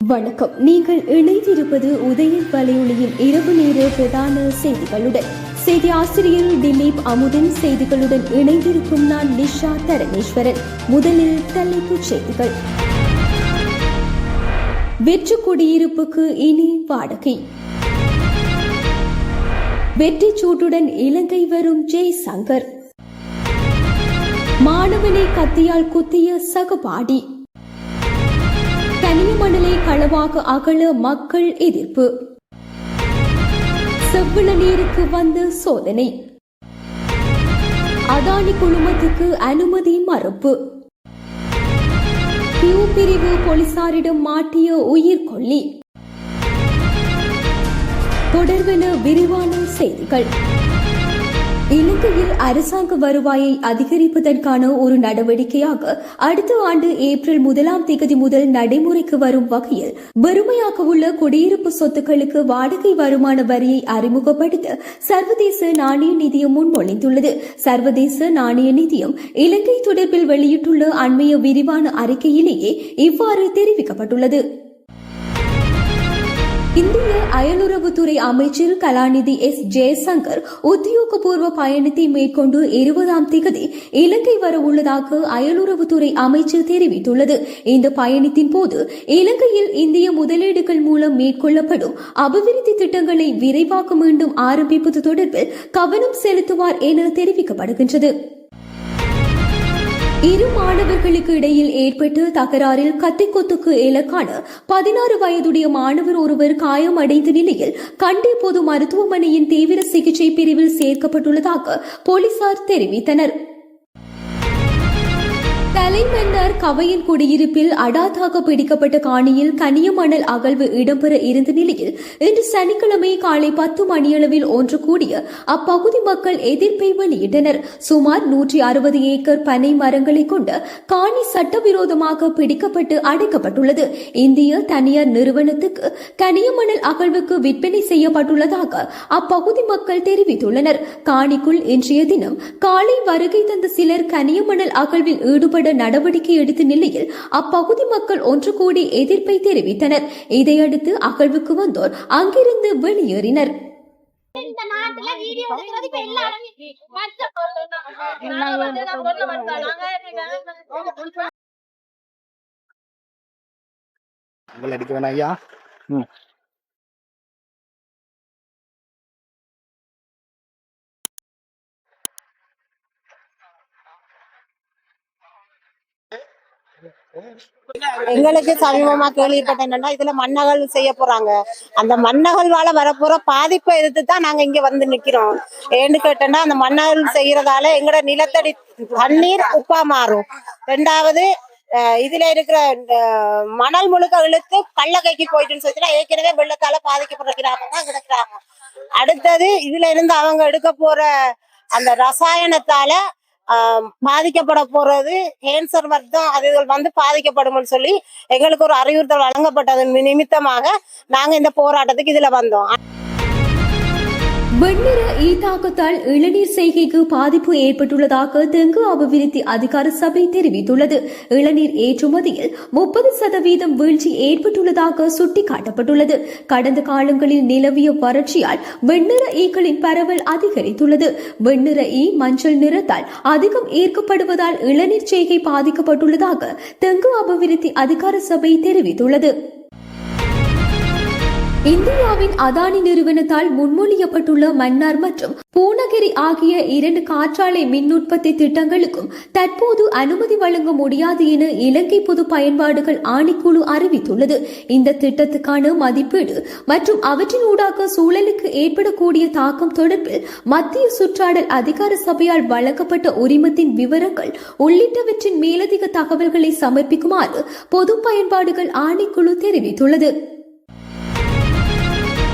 வணக்கம். நீங்கள் இணைந்திருப்பது உதயன் வலையொலியின் இரவு நேர பிரதான செய்திகளுடன். செய்தி ஆசிரியர் திலீப் அமுதன். செய்திகளுடன் இணைந்திருக்கும் நான் நிஷா தரணேஸ்வரன். முதலில் தலைப்புச் செய்திகள். வெற்று குடியிருப்புக்கு இனி வாடகை. வெற்றி சூட்டுடன் இலங்கை வரும் ஜெய்சங்கர். மாணவனை கத்தியால் குத்திய சகபாடி. கனிமணலை களவாக அகல மக்கள் எதிர்ப்பு. செவ்வள நீருக்கு வந்த சோதனை. அதானி குழுமத்துக்கு அனுமதி மறுப்பு. கியூ பிரிவு போலீசாரிடம் மாட்டிய உயிர்கொல்லி. தொடர்பென விரிவான செய்திகள். இலங்கையில் அரசாங்க வருவாயை அதிகரிப்பதற்கான ஒரு நடவடிக்கையாக அடுத்த ஆண்டு ஏப்ரல் 1 முதல் நடைமுறைக்கு வரும் வகையில் வெறுமையாக உள்ள குடியிருப்பு சொத்துக்களுக்கு வாடகை வருமான வரியை அறிமுகப்படுத்த சர்வதேச நாணய நிதியம் முன்மொழிந்துள்ளது. சர்வதேச நாணய நிதியம் இலங்கை தொடர்பில் வெளியிட்டுள்ள அண்மைய விரிவான அறிக்கையிலேயே இவ்வாறு தெரிவிக்கப்பட்டுள்ளது. இந்திய அயலுறவுத்துறை அமைச்சர் கலாநிதி எஸ் ஜெயசங்கர் உத்தியோகபூர்வ பயணத்தை மேற்கொண்டு 20 இலங்கை வர உள்ளதாக அயலுறவுத்துறை அமைச்சர் தெரிவித்துள்ளது. இந்த பயணத்தின் போது இலங்கையில் இந்திய முதலீடுகள் மூலம் மேற்கொள்ளப்படும் அபிவிருத்தி திட்டங்களை விரைவாக மீண்டும் ஆரம்பிப்பது தொடர்பில் கவனம் செலுத்துவார் என தெரிவிக்கப்படுகின்றது. இரு மாணவர்களுக்கு இடையில் ஏற்பட்ட தகராறில் கத்திக்கொத்துக்கு இலக்கான 16 வயதுடைய மாணவர் ஒருவர் காயமடைந்த நிலையில் கண்டி பொது மருத்துவமனையின் தீவிர சிகிச்சை பிரிவில் சேர்க்கப்பட்டுள்ளதாக போலீசார் தெரிவித்தனர். தலைமன்னார் கவையின் குடியிருப்பில் அடாத்தாக பிடிக்கப்பட்ட காணியில் கனியமணல் அகழ்வு இடம்பெற இருந்த நிலையில் இன்று சனிக்கிழமை காலை 10 மணியளவில் ஒன்று கூடிய அப்பகுதி மக்கள் எதிர்ப்பை வெளியிட்டனர். சுமார் 160 ஏக்கர் பனை மரங்களை கொண்ட காணி சட்டவிரோதமாக பிடிக்கப்பட்டு அடைக்கப்பட்டுள்ளது. இந்திய தனியார் நிறுவனத்துக்கு கனியமணல் அகழ்வுக்கு விற்பனை செய்யப்பட்டுள்ளதாக அப்பகுதி மக்கள் தெரிவித்துள்ளனர். காணிக்குள் இன்றைய தினம் காலை வருகை தந்த சிலர் கனியமணல் அகழ்வில் ஈடுபட நடவடிக்கை எடுத்த நிலையில் அப்பகுதி மக்கள் ஒன்று கூடி எதிர்ப்பை தெரிவித்தனர். இதையடுத்து அகழ்வுக்கு வந்தோர் அங்கிருந்து வெளியேறினர். எங்களுக்கு சமீபமா கேள்விப்பட்ட என்னன்னா இதுல மண்ணகல் செய்ய போறாங்க. அந்த மண்ணகல்வால வரப்போற பாதிப்பை எதிர்த்து தான் நாங்க இங்க வந்து நிக்கிறோம். ஏன்னு கேட்டோம்னா அந்த மண்ணகல் செய்யறதால எங்களோட நிலத்தடி தண்ணீர் உப்பா மாறும். ரெண்டாவது இதுல இருக்கிற மணல் முழுக்க இழுத்து கள்ளக்கைக்கு போயிட்டுன்னு சொல்லிட்டு ஏற்கனவே வெள்ளத்தால பாதிக்கப்படுற கிராமம் தான் கிடக்குறாங்க. அடுத்தது இதுல இருந்து அவங்க எடுக்க போற அந்த ரசாயனத்தால பாதிக்கப்பட போறது கேன்சர் வருத்தம் அது வந்து பாதிக்கப்படும் சொல்லி எங்களுக்கு ஒரு அறிவுறுத்தல் வழங்கப்பட்டது நிமித்தமாக நாங்க இந்த போராட்டத்துக்கு இதுல வந்தோம். வெண்ணிற ஈத்தாக்கத்தால் இளநீர் செய்கைக்கு பாதிப்பு ஏற்பட்டுள்ளதாக தெங்கு அபிவிருத்தி அதிகார சபை தெரிவித்துள்ளது. இளநீர் ஏற்றுமதியில் 30% வீழ்ச்சி ஏற்பட்டுள்ளதாக சுட்டிக்காட்டப்பட்டுள்ளது. கடந்த காலங்களில் நிலவிய வறட்சியால் வெண்ணிற ஈக்களின் பரவல் அதிகரித்துள்ளது. வெண்ணிற ஈ மஞ்சள் நிறத்தால் அதிகம் ஈர்க்கப்படுவதால் இளநீர் செய்கை பாதிக்கப்பட்டுள்ளதாக தெங்கு அபிவிருத்தி அதிகார சபை தெரிவித்துள்ளது. இந்தியாவின் அதானி நிறுவனத்தால் முன்மொழியப்பட்டுள்ள மன்னார் மற்றும் பூநகரி ஆகிய 2 காற்றாலை மின் உற்பத்தி திட்டங்களுக்கும் தற்போது அனுமதி வழங்க முடியாது என இலங்கை பொது பயன்பாடுகள் ஆணைக்குழு அறிவித்துள்ளது. இந்த திட்டத்துக்கான மதிப்பீடு மற்றும் அவற்றினூடாக சூழலுக்கு ஏற்படக்கூடிய தாக்கம் தொடர்பில் மத்திய சுற்றாடல் அதிகார சபையால் வழங்கப்பட்ட உரிமத்தின் விவரங்கள் உள்ளிட்டவற்றின் மேலதிக தகவல்களை சமர்ப்பிக்குமாறு பொது பயன்பாடுகள் ஆணைக்குழு தெரிவித்துள்ளது.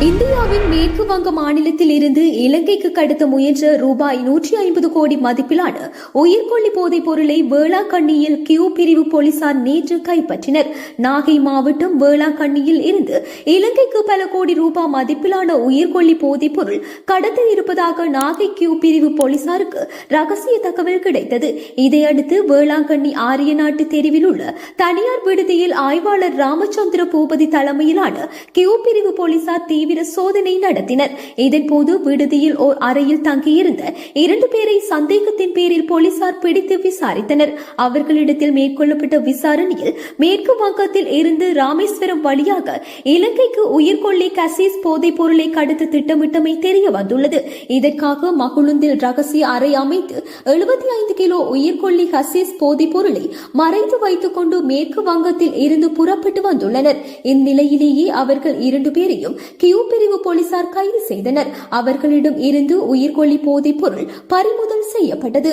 இந்தியாவின் மேற்கு வங்க மாநிலத்தில் இருந்து இலங்கைக்கு கடத்த முயன்ற ரூபாய் 150 கோடி மதிப்பிலான உயிர்கொல்லி போதைப் பொருளை வேளாங்கண்ணியில் கியூ பிரிவு போலீசார் நேற்று கைப்பற்றினர். நாகை மாவட்டம் வேளாங்கண்ணியில் இருந்து இலங்கைக்கு பல கோடி ரூபாய் மதிப்பிலான உயிர்கொல்லி போதைப் பொருள் கடத்த இருப்பதாக நாகை கியூ பிரிவு போலீசாருக்கு ரகசிய தகவல் கிடைத்தது. இதையடுத்து வேளாங்கண்ணி ஆரியநாட்டு தெருவில் உள்ள தனியார் விடுதியில் ஆய்வாளர் ராமச்சந்திர பூபதி தலைமையிலான கியூ பிரிவு போலீசார் தீவிர சோதனை நடத்தினர். இதன்போது விடுதியில் ஓர் அறையில் தங்கியிருந்த 2 பேரை சந்தேகத்தின் பேரில் போலீசார் பிடித்து விசாரித்தனர். அவர்களிடத்தில் மேற்கொள்ளப்பட்ட விசாரணையில் மேற்கு வங்கத்தில் இருந்து ராமேஸ்வரம் வழியாக இலங்கைக்கு உயிர்கொல்லி கசீஸ் போதைப் பொருளை கடத்த திட்டமிட்டமை தெரிய வந்துள்ளது. இதற்காக மகுழுந்தில் ரகசிய அறை அமைத்து 75 கிலோ உயிர்கொல்லி கசீஸ் போதைப் பொருளை மறைத்து வைத்துக் கொண்டு மேற்கு வங்கத்தில் இருந்து புறப்பட்டு வந்துள்ளனர். இந்நிலையிலேயே அவர்கள் 2 பேரையும் கியூ பிரிவு போலீசார் கைது செய்தனர். அவர்களிடம் இருந்து உயிர்கொல்லி போதைப் பொருள் பறிமுதல் செய்யப்பட்டது.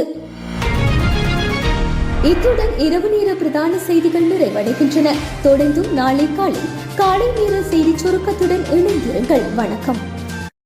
இத்துடன் இரவு நேர பிரதான செய்திகள் நிறைவடைகின்றன. தொடர்ந்தும் நாளை காலை நேர செய்தி சுருக்கத்துடன் இணைந்திருங்கள். வணக்கம்.